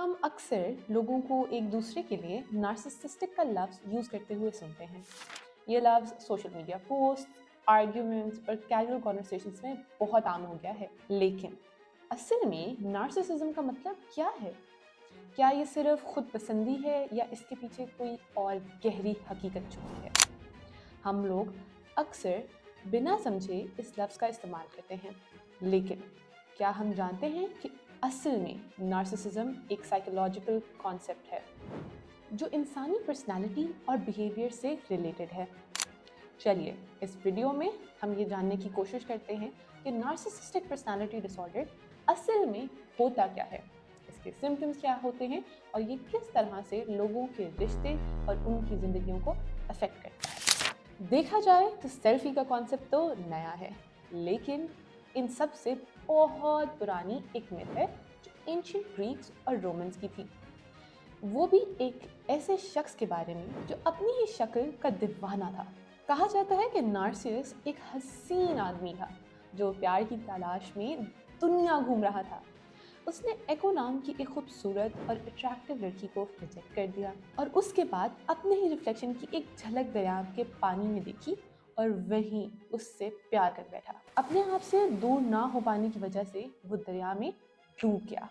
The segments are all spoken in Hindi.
हम अक्सर लोगों को एक दूसरे के लिए नार्सिसिस्टिक का लफ्ज़ यूज़ करते हुए सुनते हैं। ये लफ्ज़ सोशल मीडिया पोस्ट, आर्ग्यूमेंट्स और कैजुअल कॉन्वर्सेशंस में बहुत आम हो गया है। लेकिन असल में नार्सिसिज्म का मतलब क्या है? क्या ये सिर्फ खुद पसंदी है या इसके पीछे कोई और गहरी हकीकत छुपी है? हम लोग अक्सर बिना समझे इस लफ्ज़ का इस्तेमाल करते हैं, लेकिन क्या हम जानते हैं कि असल में नार्सिसिज्म एक साइकोलॉजिकल कॉन्सेप्ट है जो इंसानी पर्सनालिटी और बिहेवियर से रिलेटेड है। चलिए इस वीडियो में हम ये जानने की कोशिश करते हैं कि नार्सिसिस्टिक पर्सनालिटी डिसऑर्डर असल में होता क्या है, इसके सिम्टम्स क्या होते हैं और ये किस तरह से लोगों के रिश्ते और उनकी ज़िंदगियों को अफेक्ट करता है। देखा जाए तो सेल्फी का कॉन्सेप्ट तो नया है, लेकिन इन सब से बहुत पुरानी एक मिथ है जो एंशिएंट ग्रीक्स और रोमन्स की थी। वो भी एक ऐसे शख्स के बारे में जो अपनी ही शक्ल का दीवाना था। कहा जाता है कि नार्सिसस एक हसीन आदमी था जो प्यार की तलाश में दुनिया घूम रहा था। उसने एको नाम की एक खूबसूरत और अट्रैक्टिव लड़की को रिजेक्ट कर दिया और उसके बाद अपने ही रिफ्लेक्शन की एक झलक दरिया के पानी में देखी और वहीं उससे प्यार कर बैठा। अपने आप से दूर ना हो पाने की वजह से वो दरिया में डूब गया।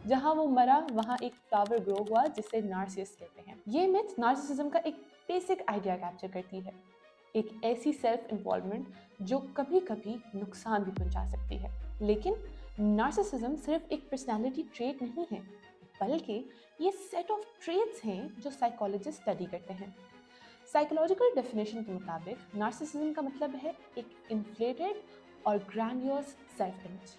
जहाँ वो मरा वहाँ एक फ्लावर ग्रो हुआ जिसे नार्सिसस कहते हैं। ये मिथ नार्सिसिज्म का एक बेसिक आइडिया कैप्चर करती है, एक ऐसी सेल्फ इन्वॉल्वमेंट जो कभी कभी नुकसान भी पहुंचा सकती है। लेकिन नार्सिसिज्म सिर्फ एक पर्सनालिटी ट्रेट नहीं है, बल्कि ये सेट ऑफ ट्रेट्स हैं जो साइकोलॉजिस्ट स्टडी करते हैं। साइकोलॉजिकल डेफिनेशन के मुताबिक नार्सिसिज्म का मतलब है एक इन्फ्लेटेड और grandiose self image.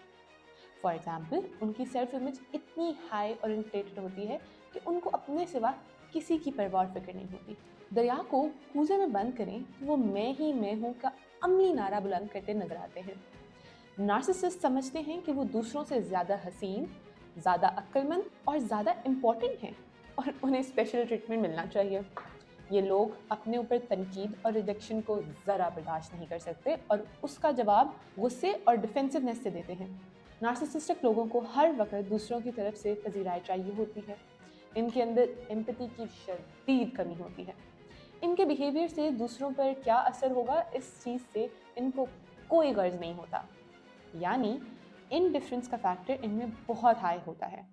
For example, उनकी सेल्फ इमेज इतनी हाई और इन्फ्लेटेड होती है कि उनको अपने सिवा किसी की परवाह और फिक्र नहीं होती। दरिया को कूजे में बंद करें तो वो मैं ही मैं हूँ का अमली नारा बुलंद करते नजर आते हैं। नार्सिसिस्ट समझते हैं कि वो दूसरों से ज़्यादा हसीन, ज़्यादा अक्लमंद और ज़्यादा इम्पोर्टेंट हैं और उन्हें स्पेशल ट्रीटमेंट मिलना चाहिए। ये लोग अपने ऊपर तनकीद और रिजेक्शन को ज़रा बर्दाश्त नहीं कर सकते और उसका जवाब गुस्से और डिफेंसिवनेस से देते हैं। नार्सिसिस्टिक लोगों को हर वक्त दूसरों की तरफ से पजीराई चाहिए होती है। इनके अंदर एम्पैथी की शदीद कमी होती है। इनके बिहेवियर से दूसरों पर क्या असर होगा इस चीज़ से इनको कोई गर्ज नहीं होता। यानी इन डिफरेंस का फैक्टर इनमें बहुत हाई होता है।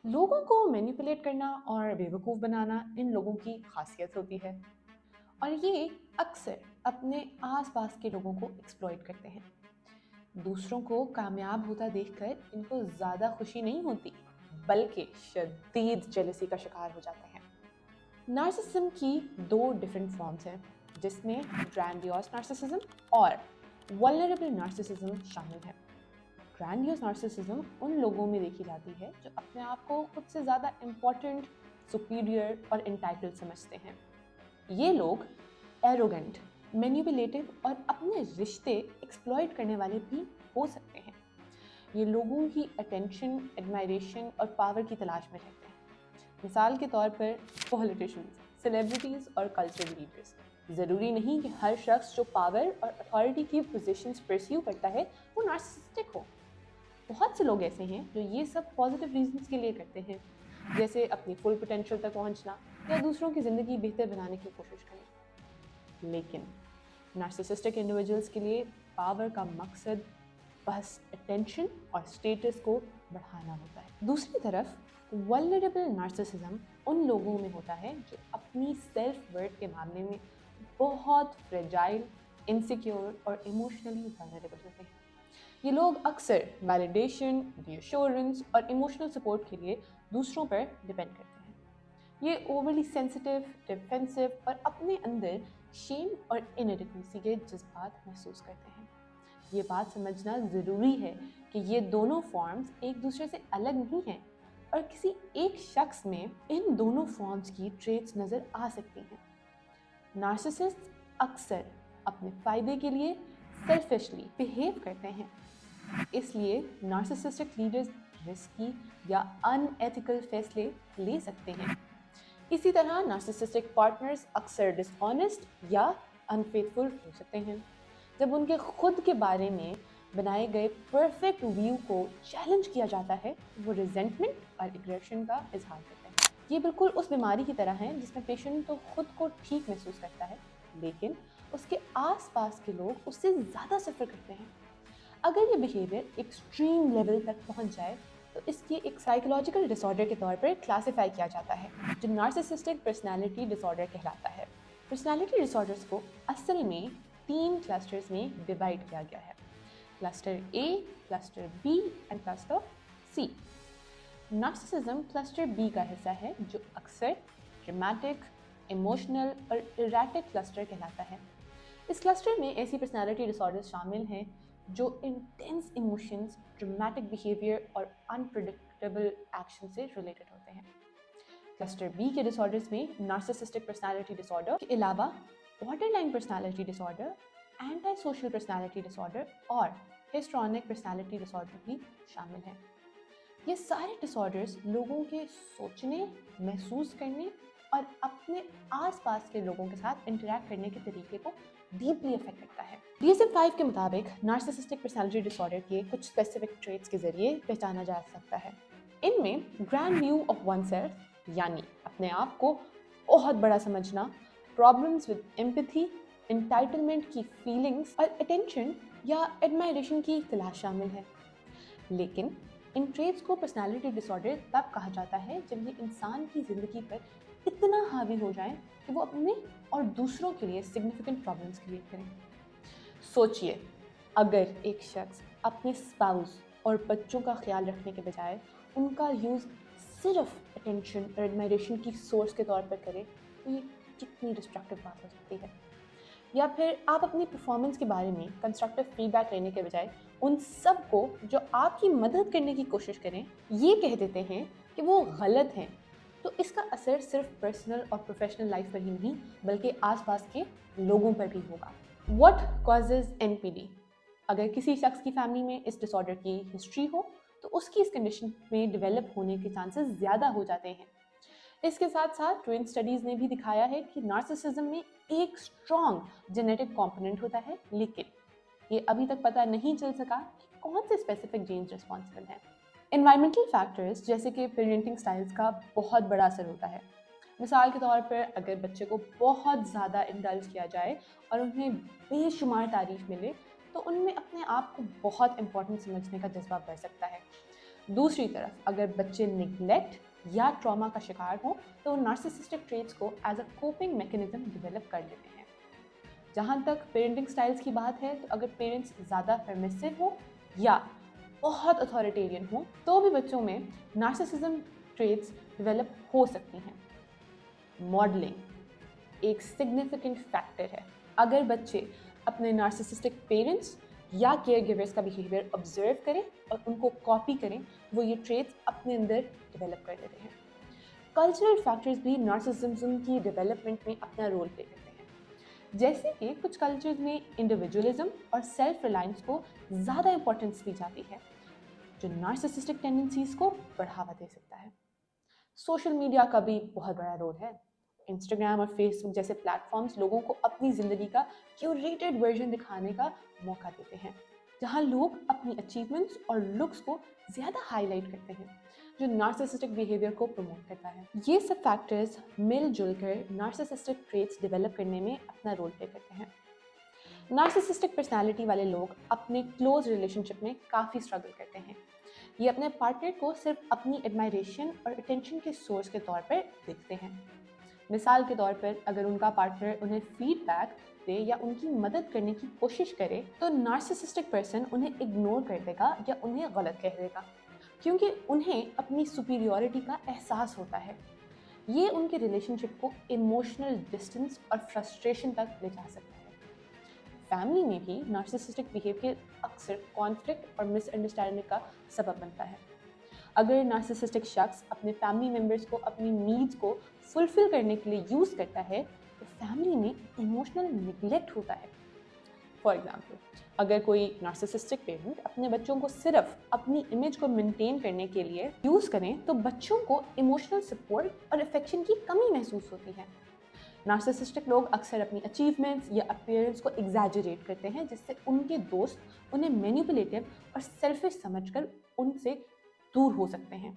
लोगों को मैनिपुलेट करना और बेवकूफ़ बनाना इन लोगों की खासियत होती है और ये अक्सर अपने आसपास के लोगों को एक्सप्लॉइट करते हैं। दूसरों को कामयाब होता देखकर इनको ज़्यादा खुशी नहीं होती, बल्कि शदीद जेलसी का शिकार हो जाते हैं। नार्सिसिज्म की दो डिफरेंट फॉर्म्स हैं, जिसमें ग्रैंडियोस नार्सिसिज्म और वल्नरेबल नार्सिसिज्म शामिल है। ग्रैंडियोस नार्सिसिज्म उन लोगों में देखी जाती है जो अपने आप को खुद से ज़्यादा इम्पोर्टेंट, सुपीरियर और इंटाइटल्ड समझते हैं। ये लोग एरोगेंट, मैनिपुलेटिव और अपने रिश्ते एक्सप्लॉइट करने वाले भी हो सकते हैं। ये लोगों की अटेंशन, एडमायरेशन और पावर की तलाश में रहते हैं। मिसाल के तौर पर पॉलिटिशियंस, सेलिब्रिटीज़ और कल्चरल लीडर्स। ज़रूरी नहीं कि हर शख्स जो पावर और अथॉरिटी की पोजीशंस परस्यू करता है वो नार्सिसिस्टिक हो। बहुत से लोग ऐसे हैं जो ये सब पॉजिटिव रीजंस के लिए करते हैं, जैसे अपनी फुल पोटेंशियल तक पहुंचना या दूसरों की ज़िंदगी बेहतर बनाने की कोशिश करना। लेकिन नार्सिसिस्टिक इंडिविजुअल्स के लिए पावर का मकसद बस अटेंशन और स्टेटस को बढ़ाना होता है। दूसरी तरफ वल्नरेबल नार्सिसिज्म उन लोगों में होता है जो अपनी सेल्फ वर्थ के मामले में बहुत फ्रेजाइल, इनसिक्योर और इमोशनली वल्नरेबल होते हैं। ये लोग अक्सर वैलिडेशन, रीअश्योरेंस और इमोशनल सपोर्ट के लिए दूसरों पर डिपेंड करते हैं। ये ओवरली सेंसिटिव, डिफेंसिव और अपने अंदर शेम और इनएडिक्वेसी के जज्बात महसूस करते हैं। ये बात समझना ज़रूरी है कि ये दोनों फॉर्म्स एक दूसरे से अलग नहीं हैं और किसी एक शख्स में इन दोनों फॉर्म्स की ट्रेट्स नज़र आ सकती हैं। नार्सिसिस्ट अक्सर अपने फ़ायदे के लिए सेल्फिशली बिहेव करते हैं, इसलिए नार्सिसिस्टिक लीडर्स रिस्की या अनएथिकल फैसले ले सकते हैं। इसी तरह नार्सिसिस्टिक पार्टनर्स अक्सर डिसऑनेस्ट या अनफेथफुल हो सकते हैं। जब उनके खुद के बारे में बनाए गए परफेक्ट व्यू को चैलेंज किया जाता है, वो रिजेंटमेंट और एग्रेशन का इजहार करते हैं। ये बिल्कुल उस बीमारी की तरह है जिसमें पेशेंट तो खुद को ठीक महसूस करता है, लेकिन उसके आसपास के लोग उससे ज़्यादा सफ़र करते हैं। अगर ये बिहेवियर एक्सट्रीम लेवल तक पहुंच जाए तो इसकी एक साइकोलॉजिकल डिसऑर्डर के तौर पर क्लासिफाई किया जाता है, जो नार्सिसिस्टिक पर्सनालिटी डिसऑर्डर कहलाता है। पर्सनालिटी डिसऑर्डर्स को असल में 3 क्लस्टर्स में डिवाइड किया गया है: cluster A, cluster B and cluster C. Narcissism cluster B का हिस्सा है, जो अक्सर ड्रामेटिक, इमोशनल और इरेटिक क्लस्टर कहलाता है। इस क्लस्टर में ऐसी पर्सनालिटी डिसऑर्डर्स शामिल हैं जो इंटेंस इमोशंस, ड्रामेटिक बिहेवियर और अनप्रिडिक्टेबल एक्शन से रिलेटेड होते हैं। क्लस्टर बी के डिसऑर्डर्स में नार्सिसिस्टिक पर्सनालिटी डिसऑर्डर के अलावा borderline personality disorder, anti social personality disorder और हिस्ट्रॉनिक पर्सनालिटी डिसऑर्डर भी शामिल हैं। ये सारे डिसऑर्डर्स लोगों के सोचने, महसूस करने और अपने आसपास के लोगों के साथ इंटरैक्ट करने के तरीके को डीपली अफेक्ट करता है। DSM-5 के मुताबिक नार्सिसिस्टिक पर्सनालिटी डिसऑर्डर के कुछ स्पेसिफिक ट्रेट्स के जरिए पहचाना जा सकता है। इनमें grand view of one self, यानी अपने आप को बहुत बड़ा समझना, प्रॉब्लम्स विद एम्पैथी, एंटाइटलमेंट की फीलिंग्स और अटेंशन या एडमायरेशन की तलाश शामिल है। लेकिन इन ट्रेट्स को पर्सनालिटी डिसऑर्डर तब कहा जाता है जब ये इंसान की ज़िंदगी पर इतना हावी हो जाए कि वो अपने और दूसरों के लिए सिग्निफिकेंट प्रॉब्लम्स क्रिएट करें। सोचिए, अगर एक शख्स अपने स्पाउस और बच्चों का ख्याल रखने के बजाय उनका यूज़ सिर्फ अटेंशन और एडमायरेशन की सोर्स के तौर पर करे, तो ये कितनी डिस्ट्रक्टिव बात हो सकती है। या फिर आप अपनी परफॉर्मेंस के बारे में कंस्ट्रक्टिव फीडबैक लेने के बजाय उन सब को जो आपकी मदद करने की कोशिश करें, ये कह देते हैं कि वो गलत हैं, तो इसका असर सिर्फ पर्सनल और प्रोफेशनल लाइफ पर ही नहीं बल्कि आसपास के लोगों पर भी होगा। What causes NPD? अगर किसी शख्स की फैमिली में इस डिसऑर्डर की हिस्ट्री हो तो उसकी इस कंडीशन में डेवलप होने के चांसेस ज़्यादा हो जाते हैं। इसके साथ साथ ट्विन स्टडीज़ ने भी दिखाया है कि नार्सिसिज्म में एक स्ट्रॉन्ग जेनेटिक कंपोनेंट होता है, लेकिन ये अभी तक पता नहीं चल सका कि कौन से स्पेसिफिक जीन्स रिस्पॉन्सिबल हैं। एनवायरमेंटल फैक्टर्स जैसे कि पेरेंटिंग स्टाइल्स का बहुत बड़ा असर होता है। मिसाल के तौर पर अगर बच्चे को बहुत ज़्यादा इंडल्ज किया जाए और उन्हें बेशुमार तारीफ मिले, तो उनमें अपने आप को बहुत इंपॉर्टेंट समझने का जज्बा बढ़ सकता है। दूसरी तरफ अगर बच्चे निगलेक्ट या ट्रॉमा का शिकार हो तो नार्सिसिस्टिक ट्रेट्स को as a coping mechanism develop कर लेते हैं। जहाँ तक पेरेंटिंग स्टाइल्स की बात है, तो अगर पेरेंट्स ज़्यादा परमिसिव हो या बहुत अथॉरिटेरियन हो तो भी बच्चों में नार्सिसिज्म ट्रेट्स डेवलप हो सकती हैं। मॉडलिंग एक सिग्निफिकेंट फैक्टर है। अगर बच्चे अपने नार्सिसिस्टिक पेरेंट्स या केयर गिवर्स का बिहेवियर ऑब्जर्व करें और उनको कॉपी करें, वो ये ट्रेट्स अपने अंदर डेवलप कर लेते हैं। कल्चरल फैक्टर्स भी नार्सिसिज्म की डेवलपमेंट में अपना रोल प्ले करते हैं। जैसे कि कुछ कल्चर्स में इंडिविजुअलिज्म और सेल्फ रिलायंस को ज़्यादा इंपॉर्टेंस दी जाती है, जो नार्सिसिस्टिक टेंडेंसीज को बढ़ावा दे सकता है। सोशल मीडिया का भी बहुत बड़ा रोल है। इंस्टाग्राम और फेसबुक जैसे प्लेटफॉर्म्स लोगों को अपनी ज़िंदगी का क्यूरेटेड वर्जन दिखाने का मौका देते हैं, जहां लोग अपनी अचीवमेंट्स और लुक्स को ज़्यादा हाईलाइट करते हैं, जो नार्सिसिस्टिक बिहेवियर को प्रमोट करता है। ये सब फैक्टर्स मिलजुल कर नार्सिसिस्टिक ट्रेट्स डेवलप करने में अपना रोल प्ले करते हैं। नार्सिसिस्टिक पर्सनालिटी वाले लोग अपने क्लोज रिलेशनशिप में काफ़ी स्ट्रगल करते हैं। ये अपने पार्टनर को सिर्फ अपनी एडमायरेशन और अटेंशन के सोर्स के तौर पर देखते हैं। मिसाल के तौर पर अगर उनका पार्टनर उन्हें फीडबैक दे या उनकी मदद करने की कोशिश करे, तो नार्सिसिस्टिक पर्सन उन्हें इग्नोर कर देगा या उन्हें गलत कह देगा, क्योंकि उन्हें अपनी सुपीरियॉरिटी का एहसास होता है। ये उनके रिलेशनशिप को इमोशनल डिस्टेंस और फ्रस्ट्रेशन तक ले जा सकता है। फैमिली में भी नार्सिसिस्टिक बिहेवियर अक्सर कॉन्फ्लिक्ट और मिसअंडरस्टैंडिंग का सबब बनता है। अगर नार्सिसिस्टिक शख्स अपने फैमिली मेम्बर्स को अपनी नीड्स को फुलफिल करने के लिए यूज़ करता है, तो फैमिली में इमोशनल निगलेक्ट होता है। फॉर एग्जाम्पल, अगर कोई नार्सिसिस्टिक पेरेंट अपने बच्चों को सिर्फ अपनी इमेज को मेंटेन करने के लिए यूज़ करें, तो बच्चों को इमोशनल सपोर्ट और अफेक्शन की कमी महसूस होती है। नार्सिसिस्टिक लोग अक्सर अपनी अचीवमेंट्स या अपीयरेंस को एग्जैजरेट करते हैं, जिससे उनके दोस्त उन्हें मैनिपुलेटिव और सेल्फिश समझकर उनसे दूर हो सकते हैं।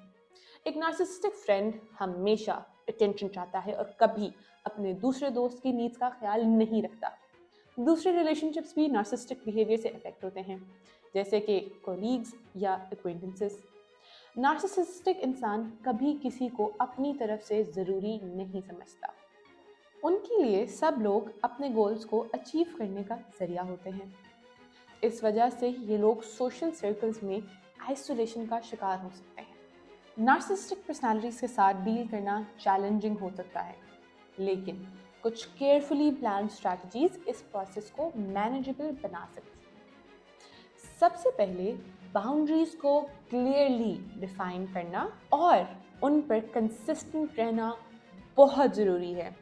एक नार्सिसिस्टिक फ्रेंड हमेशा अटेंशन चाहता है और कभी अपने दूसरे दोस्त की नीड्स का ख्याल नहीं रखता। दूसरे रिलेशनशिप्स भी नार्सिसिस्टिक बिहेवियर से अफेक्ट होते हैं, जैसे कि कोलीग्स या एक्वेंटेंसेस। नार्सिसिस्टिक इंसान कभी किसी को अपनी तरफ से ज़रूरी नहीं समझता। उनके लिए सब लोग अपने गोल्स को अचीव करने का जरिया होते हैं। इस वजह से ये लोग सोशल सर्कल्स में आइसोलेशन का शिकार हो सकते हैं। नार्सिसिस्टिक पर्सनालिटीज के साथ डील करना चैलेंजिंग हो सकता है, लेकिन कुछ केयरफुली प्लान स्ट्रैटेजीज इस प्रोसेस को मैनेजेबल बना सकती हैं। सबसे पहले बाउंड्रीज को क्लियरली डिफाइन करना और उन पर कंसिस्टेंट रहना बहुत ज़रूरी है,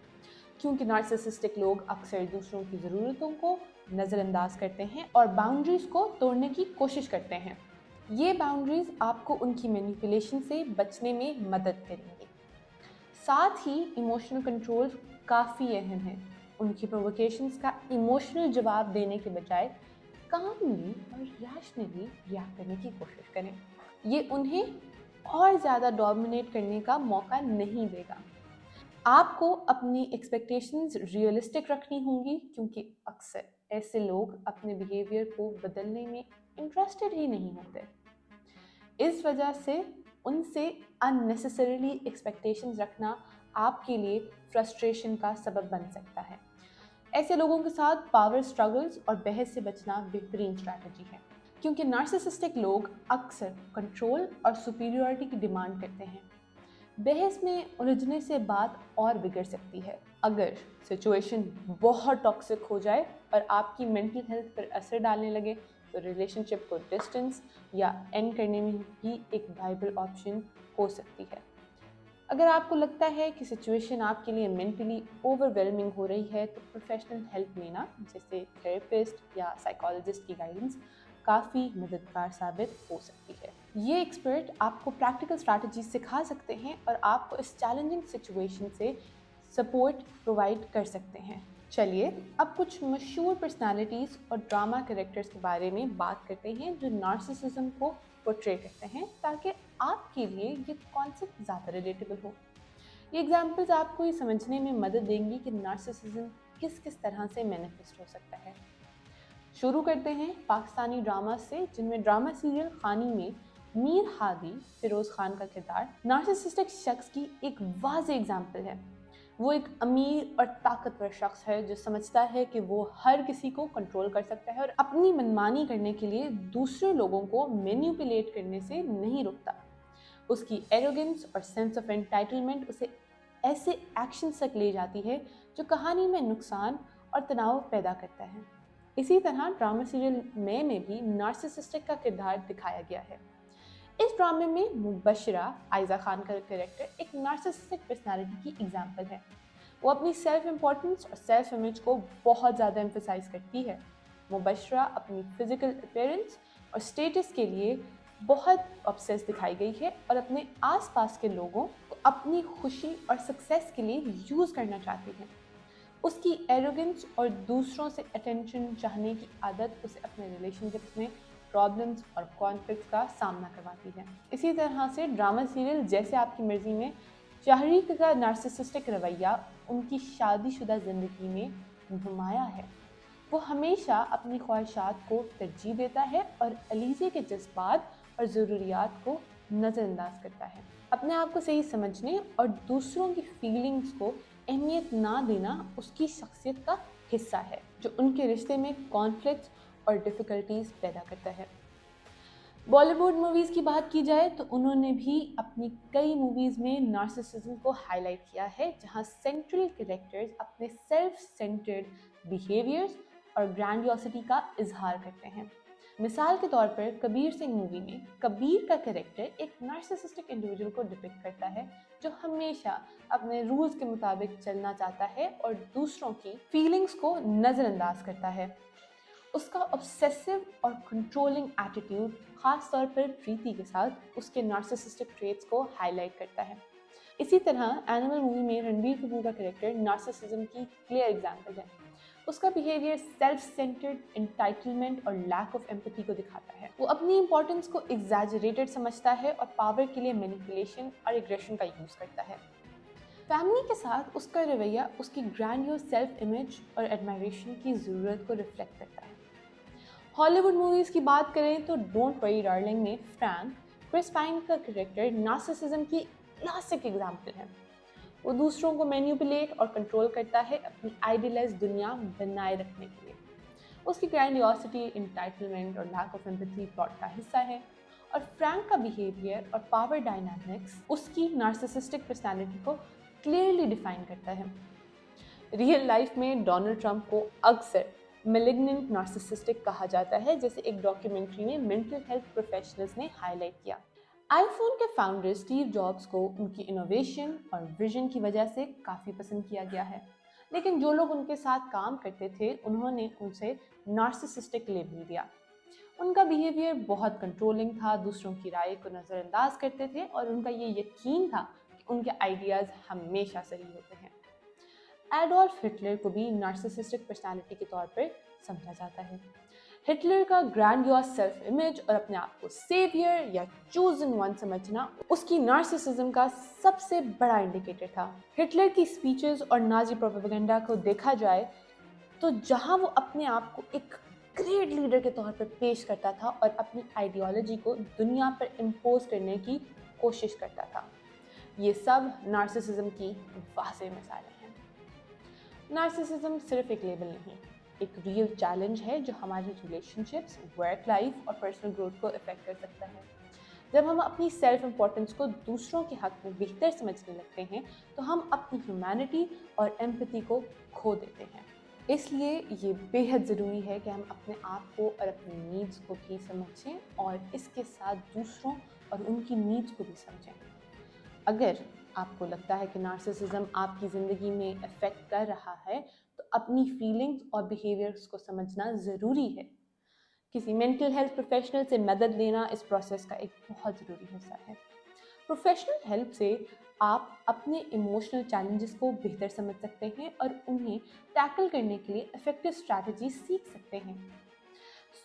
क्योंकि नार्सिसिस्टिक लोग अक्सर दूसरों की ज़रूरतों को नज़रअंदाज करते हैं और बाउंड्रीज को तोड़ने की कोशिश करते हैं। ये बाउंड्रीज आपको उनकी मैनिपुलेशन से बचने में मदद करेंगे। साथ ही इमोशनल कंट्रोल काफ़ी अहम है। उनकी प्रोवोकेशंस का इमोशनल जवाब देने के बजाय कामली और रैशनली रिएक्ट करने की कोशिश करें। ये उन्हें और ज़्यादा डोमिनेट करने का मौका नहीं देगा। आपको अपनी एक्सपेक्टेशंस रियलिस्टिक रखनी होंगी, क्योंकि अक्सर ऐसे लोग अपने बिहेवियर को बदलने में इंटरेस्टेड ही नहीं होते। इस वजह से उनसे अननेसेसरीली एक्सपेक्टेशंस रखना आपके लिए फ्रस्ट्रेशन का सबब बन सकता है। ऐसे लोगों के साथ पावर स्ट्रगल्स और बहस से बचना बेहतरीन स्ट्रैटेजी है, क्योंकि नार्सिसिस्टिक लोग अक्सर कंट्रोल और सुपीरियरिटी की डिमांड करते हैं। बहस में उलझने से बात और बिगड़ सकती है। अगर सिचुएशन बहुत टॉक्सिक हो जाए और आपकी मेंटल हेल्थ पर असर डालने लगे, तो रिलेशनशिप को डिस्टेंस या एंड करने में भी एक वाइबल ऑप्शन हो सकती है। अगर आपको लगता है कि सिचुएशन आपके लिए मेंटली ओवरवेलमिंग हो रही है, तो प्रोफेशनल हेल्प लेना, जैसे थेरेपिस्ट या साइकोलॉजिस्ट की गाइडेंस, काफ़ी मददगार साबित हो सकती है। ये एक्सपर्ट आपको प्रैक्टिकल स्ट्रैटेजी सिखा सकते हैं और आपको इस चैलेंजिंग सिचुएशन से सपोर्ट प्रोवाइड कर सकते हैं। चलिए अब कुछ मशहूर पर्सनालिटीज़ और ड्रामा कैरेक्टर्स के बारे में बात करते हैं जो नार्सिसिज्म को पोर्ट्रे करते हैं, ताकि आपके लिए ये कॉन्सेप्ट ज़्यादा रिलेटेबल हो। ये एग्जाम्पल्स आपको ये समझने में मदद देंगी कि नार्सिसिज्म किस किस तरह से मैनिफेस्ट हो सकता है। शुरू करते हैं पाकिस्तानी ड्रामा से, जिनमें ड्रामा सीरियल खानी में मीर हादी फिरोज़ खान का किरदार नार्सिसिस्टिक शख्स की एक वाज़ेह एग्जाम्पल है। वो एक अमीर और ताकतवर शख्स है जो समझता है कि वो हर किसी को कंट्रोल कर सकता है और अपनी मनमानी करने के लिए दूसरे लोगों को मैनिपुलेट करने से नहीं रुकता। उसकी एरोगेंस और सेंस ऑफ एंटाइटलमेंट उसे ऐसे एक्शंस तक ले जाती है जो कहानी में नुकसान और तनाव पैदा करता है। इसी तरह ड्रामा सीरियल में भी नार्सिसिस्टिक का किरदार दिखाया गया है। इस ड्रामे में मुबशरा आयजा खान का कैरेक्टर एक नार्सिसिस्टिक पर्सनालिटी की एग्जाम्पल है। वो अपनी सेल्फ इम्पोर्टेंस और सेल्फ इमेज को बहुत ज़्यादा एम्फेसाइज करती है। मुबशरा अपनी फिजिकल अपीयरेंस और स्टेटस के लिए बहुत ऑब्सेस दिखाई गई है और अपने आसपास के लोगों को अपनी खुशी और सक्सेस के लिए यूज़ करना चाहती है। उसकी एरोगेंस और दूसरों से अटेंशन चाहने की आदत उसे अपने रिलेशनशिप्स में प्रॉब्लम्स और कॉन्फ्लिक्ट्स का सामना करवाती है। इसी तरह से ड्रामा सीरियल जैसे आपकी मर्जी में शाहरीक का नार्सिसिस्टिक रवैया उनकी शादीशुदा ज़िंदगी में नुमाया है। वो हमेशा अपनी ख्वाहिशात को तरजीह देता है और अलीज़े के जज्बात और ज़रूरियात को नज़रअंदाज करता है। अपने आप को सही समझने और दूसरों की फीलिंग्स को अहमियत ना देना उसकी शख्सियत का हिस्सा है, जो उनके रिश्ते में कॉन्फ्लिक्ट्स और डिफ़िकल्टीज पैदा करता है। बॉलीवुड मूवीज़ की बात की जाए तो उन्होंने भी अपनी कई मूवीज़ में नार्सिसिज्म को हाईलाइट किया है, जहां सेंट्रल कैरेक्टर्स अपने सेल्फ सेंटर्ड बिहेवियर्स और ग्रैंडियोसिटी का इजहार करते हैं। मिसाल के तौर पर कबीर सिंह मूवी में कबीर का कैरेक्टर एक नार्सिसिस्टिक इंडिविजुअल को डिपिक्ट करता है, जो हमेशा अपने रूल्स के मुताबिक चलना चाहता है और दूसरों की फीलिंग्स को नज़रअंदाज करता है। उसका ऑब्सेसिव और कंट्रोलिंग एटीट्यूड खास तौर पर प्रीति के साथ उसके नार्सिसिस्टिक ट्रेट्स को हाईलाइट करता है। इसी तरह एनिमल मूवी में रणबीर कपूर का कैरेक्टर नार्सिसिज्म की क्लियर एग्जाम्पल है। उसका बिहेवियर सेल्फ सेंटर्ड, एंटाइटलमेंट और लैक ऑफ एम्पैथी को दिखाता है। वो अपनी इंपॉर्टेंस को एग्जैजरेटेड समझता है और पावर के लिए मैनिपुलेशन और एग्रेशन का यूज करता है। फैमिली के साथ उसका रवैया उसकी ग्रैंडियर सेल्फ इमेज और एडमायरेशन की ज़रूरत को रिफ्लेक्ट करता है। हॉलीवुड मूवीज़ की बात करें तो डोंट वरी डार्लिंग में फ्रैंक, क्रिस पाइन का कैरेक्टर नार्सिसिज्म की क्लासिक एग्जाम्पल है। वो दूसरों को मैनिपुलेट और कंट्रोल करता है अपनी आइडियलाइज दुनिया बनाए रखने के लिए। उसकी ग्रैंडियोसिटी, इंटाइटलमेंट और लैक ऑफ एम्पैथी प्लॉट का हिस्सा है। और फ्रैंक का बिहेवियर और पावर डायनामिक्स उसकी नार्सिसिस्टिक पर्सनैलिटी को क्लियरली डिफाइन करता है। रियल लाइफ में डोनाल्ड ट्रंप को अक्सर मेलिग्नेंट नार्सिसिस्टिक कहा जाता है, जैसे एक डॉक्यूमेंट्री में मेंटल हेल्थ प्रोफेशनल्स ने हाईलाइट किया। आईफोन के फाउंडर स्टीव जॉब्स को उनकी इनोवेशन और विजन की वजह से काफ़ी पसंद किया गया है, लेकिन जो लोग उनके साथ काम करते थे उन्होंने उनसे नार्सिसिस्टिक लेबल दिया। उनका बिहेवियर बहुत कंट्रोलिंग था, दूसरों की राय को नज़रअंदाज करते थे और उनका ये यकीन था कि उनके आइडियाज़ हमेशा सही होते हैं। एडोल्फ हिटलर को भी नार्सिसिस्टिक पर्सनालिटी के तौर पर समझा जाता है। हिटलर का ग्रैंडियोस सेल्फ इमेज और अपने आप को सेवियर या चोजन वन समझना उसकी नार्सिसिज्म का सबसे बड़ा इंडिकेटर था। हिटलर की स्पीचेस और नाजी प्रोपेगेंडा को देखा जाए तो जहां वो अपने आप को एक ग्रेट लीडर के तौर पर पेश करता था और अपनी आइडियोलॉजी को दुनिया पर इम्पोज करने की कोशिश करता था, ये सब नार्सिसिज्म की वाज़ेह मिसालें हैं। नार्सिसिज्म सिर्फ एक लेबल नहीं, एक रियल चैलेंज है जो हमारी रिलेशनशिप्स, वर्क लाइफ और पर्सनल ग्रोथ को इफेक्ट कर सकता है। जब हम अपनी सेल्फ इम्पोर्टेंस को दूसरों के हक में बेहतर समझने लगते हैं तो हम अपनी ह्यूमैनिटी और एम्पैथी को खो देते हैं। इसलिए ये बेहद ज़रूरी है कि हम अपने आप को और अपनी नीड्स को भी समझें और इसके साथ दूसरों और उनकी नीड्स को भी समझें। अगर आपको लगता है कि नार्सिसिज्म आपकी ज़िंदगी में अफेक्ट कर रहा है तो अपनी फीलिंग्स और बिहेवियर्स को समझना ज़रूरी है। किसी मेंटल हेल्थ प्रोफेशनल से मदद लेना इस प्रोसेस का एक बहुत ज़रूरी हिस्सा है। प्रोफेशनल हेल्प से आप अपने इमोशनल चैलेंजेस को बेहतर समझ सकते हैं और उन्हें टैकल करने के लिए इफेक्टिव स्ट्रैटेजी सीख सकते हैं।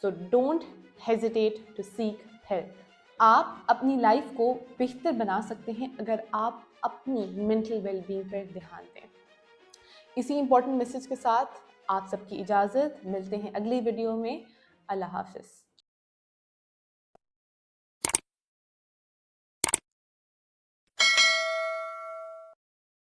So don't hesitate to seek help. आप अपनी लाइफ को बेहतर बना सकते हैं अगर आप अपनी मेंटल वेलबींग पर ध्यान दें। इसी इंपॉर्टेंट मैसेज के साथ आप सबकी इजाज़त, मिलते हैं अगली वीडियो में। अल्लाह हाफिज़।